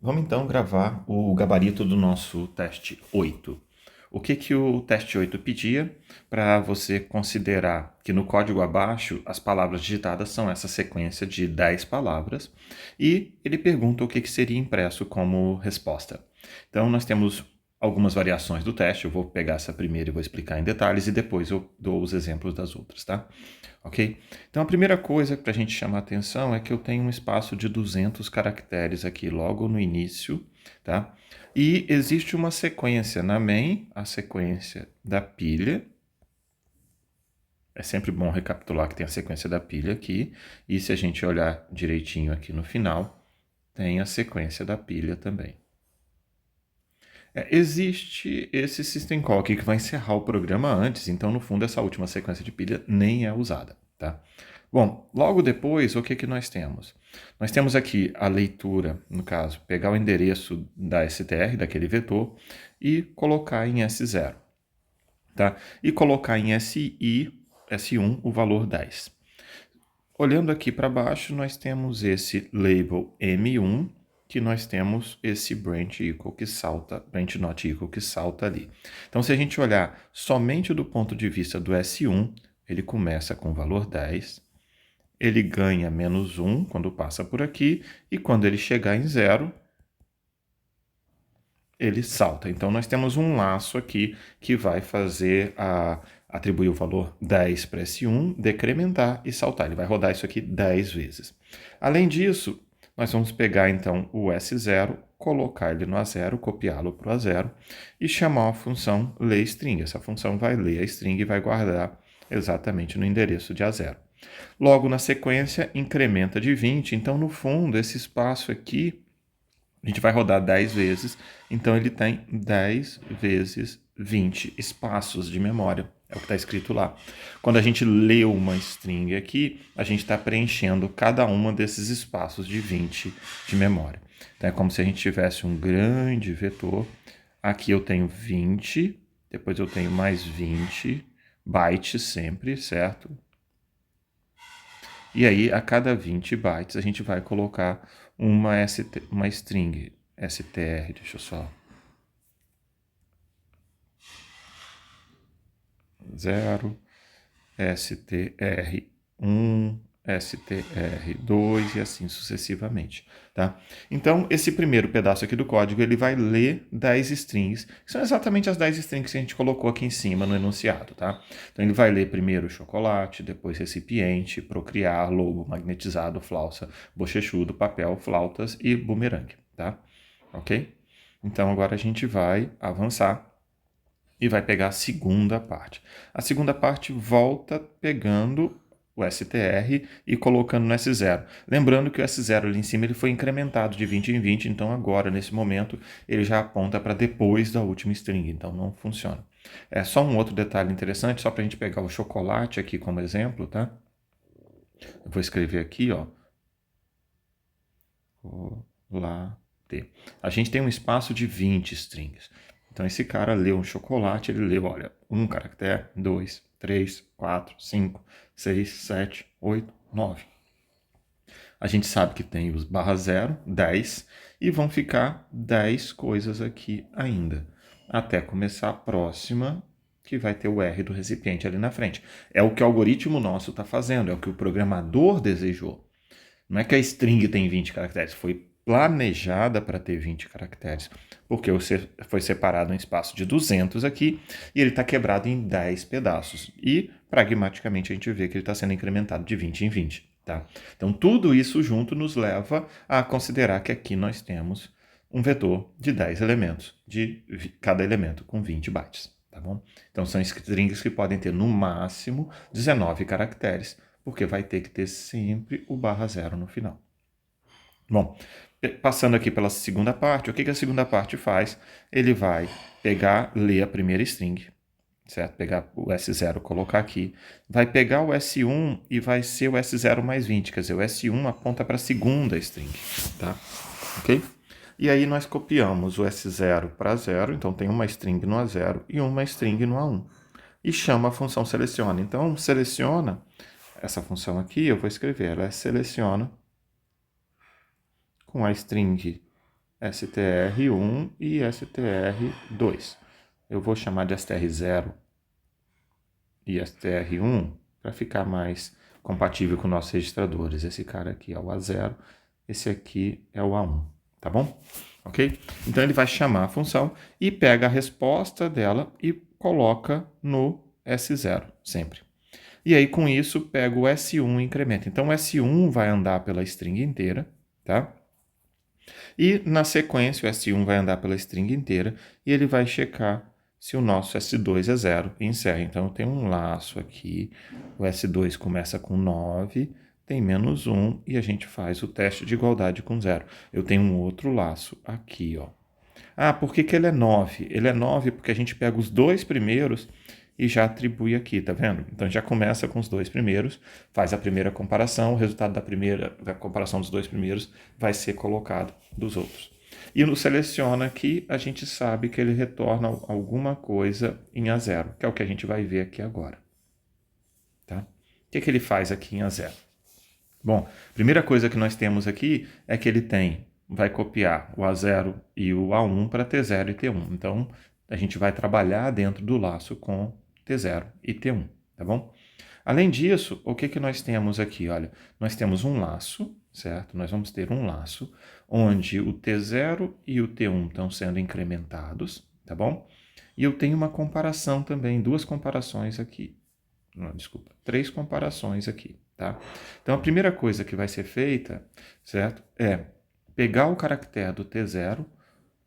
Vamos então gravar o gabarito do nosso teste 8. O que o teste 8 pedia? Para você considerar que no código abaixo as palavras digitadas são essa sequência de 10 palavras e ele pergunta o que seria impresso como resposta. Então nós temos algumas variações do teste, eu vou pegar essa primeira e vou explicar em detalhes e depois eu dou os exemplos das outras, tá? Ok? Então a primeira coisa para a gente chamar a atenção é que eu tenho um espaço de 200 caracteres aqui logo no início, tá? E existe uma sequência na main, a sequência da pilha. É sempre bom recapitular que tem a sequência da pilha aqui. E se a gente olhar direitinho aqui no final, tem a sequência da pilha também. Existe esse system call aqui que vai encerrar o programa antes, então no fundo essa última sequência de pilha nem é usada, tá? Bom, logo depois, o que nós temos? Nós temos aqui a leitura, no caso, pegar o endereço da str, daquele vetor, e colocar em S0, tá? E colocar em S1 o valor 10. Olhando aqui para baixo, nós temos esse label M1, que nós temos esse branch equal que salta, branch not equal que salta ali. Então, se a gente olhar somente do ponto de vista do S1, ele começa com o valor 10, ele ganha menos 1 quando passa por aqui, e quando ele chegar em 0, ele salta. Então, nós temos um laço aqui que vai fazer atribuir o valor 10 para S1, decrementar e saltar. Ele vai rodar isso aqui 10 vezes. Além disso, nós vamos pegar então o S0, colocar ele no A0, copiá-lo para o A0 e chamar a função lerString. Essa função vai ler a string e vai guardar exatamente no endereço de A0. Logo na sequência, incrementa de 20. Então, no fundo, esse espaço aqui a gente vai rodar 10 vezes, então ele tem 10 vezes 20 espaços de memória. É o que está escrito lá. Quando a gente lê uma string aqui, a gente está preenchendo cada uma desses espaços de 20 de memória. Então é como se a gente tivesse um grande vetor. Aqui eu tenho 20, depois eu tenho mais 20 bytes sempre, certo? E aí, a cada 20 bytes, a gente vai colocar uma string str, deixa eu só... 0, str1, str2 e assim sucessivamente, tá? Então, esse primeiro pedaço aqui do código, ele vai ler 10 strings, que são exatamente as 10 strings que a gente colocou aqui em cima no enunciado, tá? Então, ele vai ler primeiro chocolate, depois recipiente, procriar, lobo, magnetizado, flauça, bochechudo, papel, flautas e bumerangue, tá? Ok? Então, agora a gente vai avançar e vai pegar a segunda parte. A segunda parte volta pegando o str e colocando no S0. Lembrando que o S0 ali em cima ele foi incrementado de 20 em 20, então agora, nesse momento, ele já aponta para depois da última string, então não funciona. É só um outro detalhe interessante, só para a gente pegar o chocolate aqui como exemplo, tá? Eu vou escrever aqui, ó. Chocolate. A gente tem um espaço de 20 strings. Então, esse cara leu um chocolate, ele leu, olha, 1 caractere, 2, 3, 4, 5, 6, 7, 8, 9. A gente sabe que tem os barra 0, 10, e vão ficar 10 coisas aqui ainda, até começar a próxima, que vai ter o R do recipiente ali na frente. É o que o algoritmo nosso está fazendo, é o que o programador desejou. Não é que a string tem 20 caracteres, foi planejada para ter 20 caracteres, porque foi separado um espaço de 200 aqui e ele está quebrado em 10 pedaços. E, pragmaticamente, a gente vê que ele está sendo incrementado de 20 em 20. Tá? Então, tudo isso junto nos leva a considerar que aqui nós temos um vetor de 10 elementos, de cada elemento com 20 bytes. Tá bom? Então, são strings que podem ter, no máximo, 19 caracteres, porque vai ter que ter sempre o barra 0 no final. Bom, passando aqui pela segunda parte, o que a segunda parte faz? Ele vai pegar, ler a primeira string, certo? Pegar o S0, colocar aqui. Vai pegar o S1 e vai ser o S0 mais 20, quer dizer, o S1 aponta para a segunda string, tá? Ok? E aí nós copiamos o S0 para 0, então tem uma string no A0 e uma string no A1. E chama a função seleciona. Então, seleciona, essa função aqui, eu vou escrever, ela seleciona com a string str1 e str2. Eu vou chamar de str0 e str1 para ficar mais compatível com nossos registradores. Esse cara aqui é o A0, esse aqui é o A1, tá bom? Ok? Então ele vai chamar a função e pega a resposta dela e coloca no S0, sempre. E aí com isso pega o S1 e incrementa. Então o S1 vai andar pela string inteira, tá? E na sequência o S1 vai andar pela string inteira e ele vai checar se o nosso S2 é 0 e encerra. Então eu tenho um laço aqui, o S2 começa com 9, tem menos 1 e a gente faz o teste de igualdade com 0. Eu tenho um outro laço aqui, ó. Ah, por que que ele é 9? Ele é 9 porque a gente pega os dois primeiros e já atribui aqui, tá vendo? Então já começa com os dois primeiros, faz a primeira comparação, o resultado da comparação dos dois primeiros vai ser colocado dos outros. E no seleciona aqui, a gente sabe que ele retorna alguma coisa em A0, que é o que a gente vai ver aqui agora. Tá? O que que ele faz aqui em A0? Bom, a primeira coisa que nós temos aqui é que ele vai copiar o A0 e o A1 para T0 e T1. Então, a gente vai trabalhar dentro do laço com T0 e T1, tá bom? Além disso, o que que nós temos aqui? Olha, nós temos um laço, certo? Nós vamos ter um laço onde o T0 e o T1 estão sendo incrementados, tá bom? E eu tenho uma comparação também, duas comparações aqui. Não, desculpa, três comparações aqui, tá? Então, a primeira coisa que vai ser feita, certo? É pegar o caractere do T0,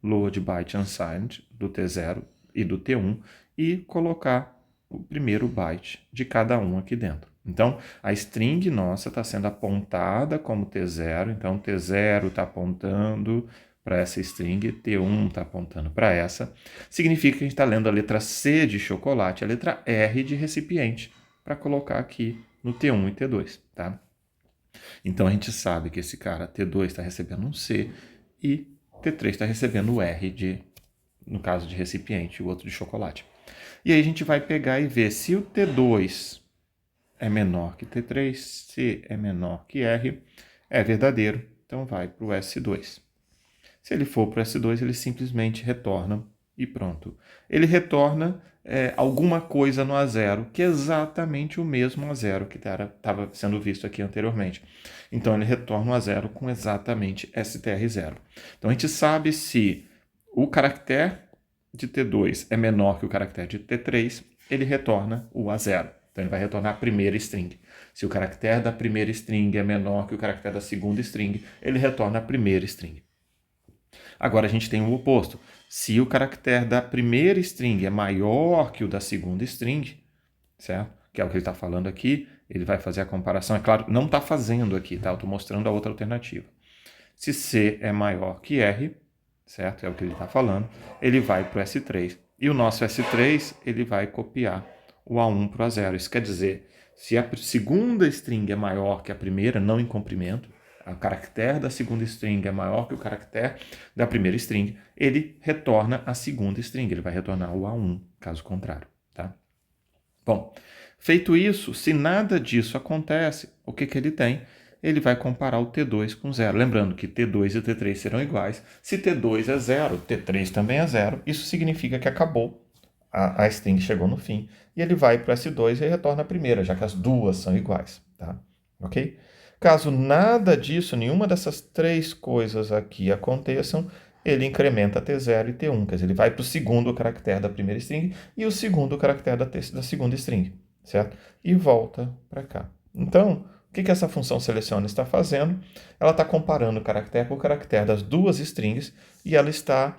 load byte unsigned, do T0 e do T1, e colocar o primeiro byte de cada um aqui dentro. Então, a string nossa está sendo apontada como T0, então T0 está apontando para essa string, T1 está apontando para essa. Significa que a gente está lendo a letra C de chocolate, a letra R de recipiente, para colocar aqui no T1 e T2, tá? Então a gente sabe que esse cara T2 está recebendo um C e T3 está recebendo o R no caso de recipiente, o outro de chocolate. E aí a gente vai pegar e ver se o T2 é menor que T3, C é menor que R, é verdadeiro, então vai para o S2. Se ele for para o S2, ele simplesmente retorna e pronto. Ele retorna alguma coisa no A0, que é exatamente o mesmo A0 que estava sendo visto aqui anteriormente. Então, ele retorna o A0 com exatamente STR0. Então, a gente sabe se o caractere de T2 é menor que o caractere de T3, ele retorna o A0. Então, ele vai retornar a primeira string. Se o caractere da primeira string é menor que o caractere da segunda string, ele retorna a primeira string. Agora a gente tem o oposto. Se o caractere da primeira string é maior que o da segunda string, certo? Que é o que ele está falando aqui, ele vai fazer a comparação. É claro, não está fazendo aqui, tá? Eu estou mostrando a outra alternativa. Se C é maior que R, certo? É o que ele está falando, ele vai para o S3. E o nosso S3, ele vai copiar o A1 para o A0. Isso quer dizer, se a segunda string é maior que a primeira, não em comprimento, o caractere da segunda string é maior que o caractere da primeira string, ele retorna a segunda string, ele vai retornar o A1, caso contrário, tá? Bom, feito isso, se nada disso acontece, o que que ele tem? Ele vai comparar o T2 com 0. Lembrando que T2 e T3 serão iguais. Se T2 é 0, T3 também é 0. Isso significa que acabou. A string chegou no fim. E ele vai para o S2 e retorna a primeira, já que as duas são iguais. Tá? Ok? Caso nada disso, nenhuma dessas três coisas aqui aconteçam, ele incrementa T0 e T1. Quer dizer, ele vai para o segundo caractere da primeira string e o segundo caractere da segunda string. Certo? E volta para cá. Então, o que essa função seleciona está fazendo? Ela está comparando caractere por caractere das duas strings e ela está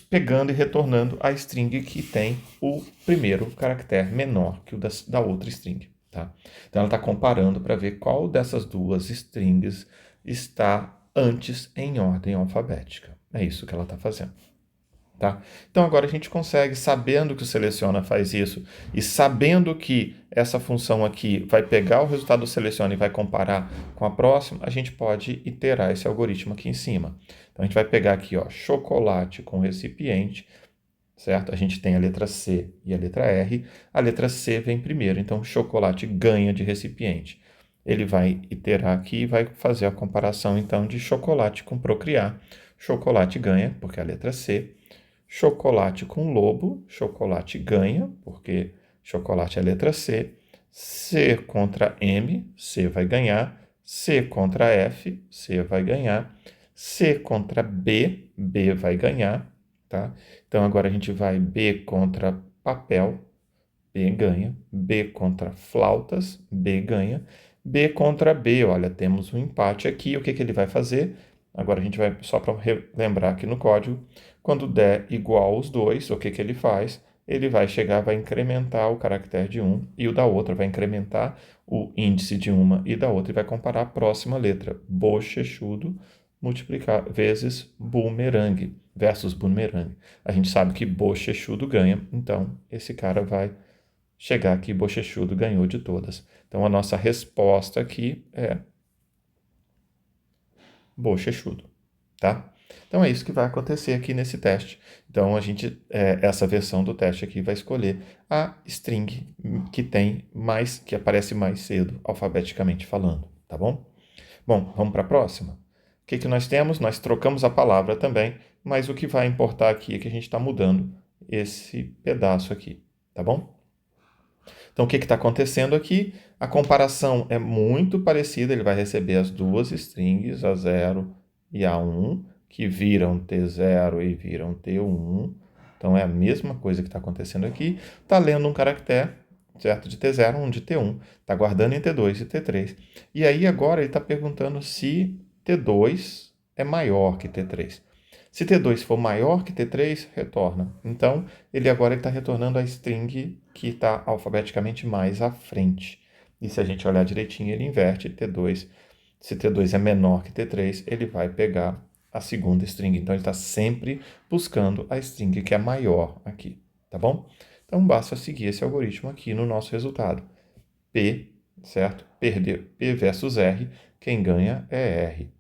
pegando e retornando a string que tem o primeiro caractere menor que o da outra string. Tá? Então, ela está comparando para ver qual dessas duas strings está antes em ordem alfabética. É isso que ela está fazendo. Tá? Então, agora a gente consegue, sabendo que o seleciona faz isso e sabendo que essa função aqui vai pegar o resultado do seleciona e vai comparar com a próxima, a gente pode iterar esse algoritmo aqui em cima. Então, a gente vai pegar aqui, ó, chocolate com recipiente, certo? A gente tem a letra C e a letra R. A letra C vem primeiro, então chocolate ganha de recipiente. Ele vai iterar aqui e vai fazer a comparação, então, de chocolate com procriar. chocolate ganha, porque é a letra C. Chocolate com lobo, chocolate ganha, porque chocolate é a letra C. C contra M, C vai ganhar. C contra F, C vai ganhar. C contra B, B vai ganhar, tá? Então agora a gente vai B contra papel, B ganha. B contra flautas, B ganha. B contra B, olha, temos um empate aqui. O que que ele vai fazer? Agora a gente vai, só para lembrar aqui no código, quando der igual aos dois, o que que ele faz? Ele vai chegar, vai incrementar o caractere de um e o da outra, vai incrementar o índice de uma e da outra e vai comparar a próxima letra. Bochechudo multiplicar vezes bumerangue, versus bumerangue. A gente sabe que bochechudo ganha, então esse cara vai chegar aqui, bochechudo ganhou de todas. Então a nossa resposta aqui é bochechudo, tá? Então é isso que vai acontecer aqui nesse teste. Então a gente, essa versão do teste aqui vai escolher a string que tem mais, que aparece mais cedo, alfabeticamente falando, tá bom? Bom, vamos para a próxima. O que que nós temos? Nós trocamos a palavra também, mas o que vai importar aqui é que a gente está mudando esse pedaço aqui, tá bom? Então, o que está acontecendo aqui? A comparação é muito parecida, ele vai receber as duas strings, A0 e A1, que viram T0 e viram T1. Então, é a mesma coisa que está acontecendo aqui. Está lendo um caractere, certo? De T0, um de T1. Está guardando em T2 e T3. E aí, agora, ele está perguntando se T2 é maior que T3. Se T2 for maior que T3, retorna. Então, ele agora está retornando a string que está alfabeticamente mais à frente. E se a gente olhar direitinho, ele inverte T2. Se T2 é menor que T3, ele vai pegar a segunda string. Então, ele está sempre buscando a string que é maior aqui, tá bom? Então, basta seguir esse algoritmo aqui no nosso resultado. P, certo? Perder P versus R, quem ganha é R.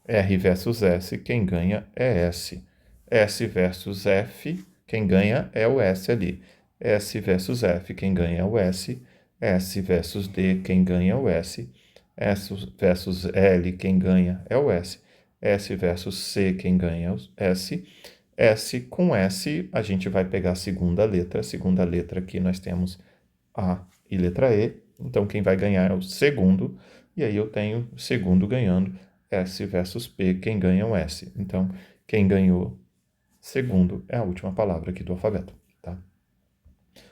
R versus S, quem ganha é S. S versus F, quem ganha é o S ali. S versus F, quem ganha é o S. S versus D, quem ganha é o S. S versus L, quem ganha é o S. S versus C, quem ganha é o S. S com S, a gente vai pegar a segunda letra. A segunda letra aqui nós temos A e letra E. Então, quem vai ganhar é o segundo. E aí eu tenho o segundo ganhando. S versus P, quem ganha é o S. Então, quem ganhou segundo é a última palavra aqui do alfabeto, tá?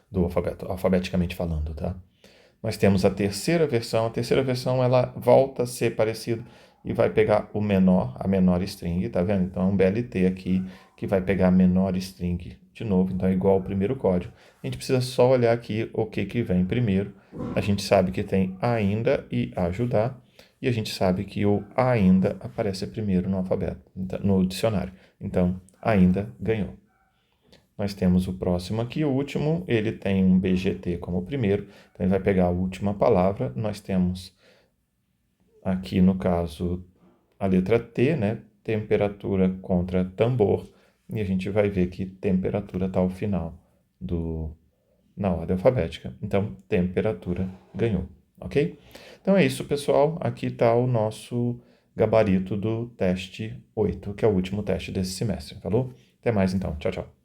Do alfabeto, alfabeticamente falando, tá? Nós temos a terceira versão. A terceira versão, ela volta a ser parecida e vai pegar o menor, a menor string, tá vendo? Então, é um BLT aqui que vai pegar a menor string de novo. Então, é igual ao primeiro código. A gente precisa só olhar aqui o que que vem primeiro. A gente sabe que tem ainda e ajudar. E a gente sabe que o ainda aparece primeiro no alfabeto, no dicionário. Então, ainda ganhou. Nós temos o próximo aqui, o último, ele tem um BGT como primeiro, então ele vai pegar a última palavra. Nós temos aqui, no caso, a letra T, né? Temperatura contra tambor, e a gente vai ver que temperatura está ao final na ordem alfabética. Então, temperatura ganhou, ok? Então é isso, pessoal. Aqui está o nosso gabarito do teste 8, que é o último teste desse semestre. Falou? Até mais então. Tchau, tchau.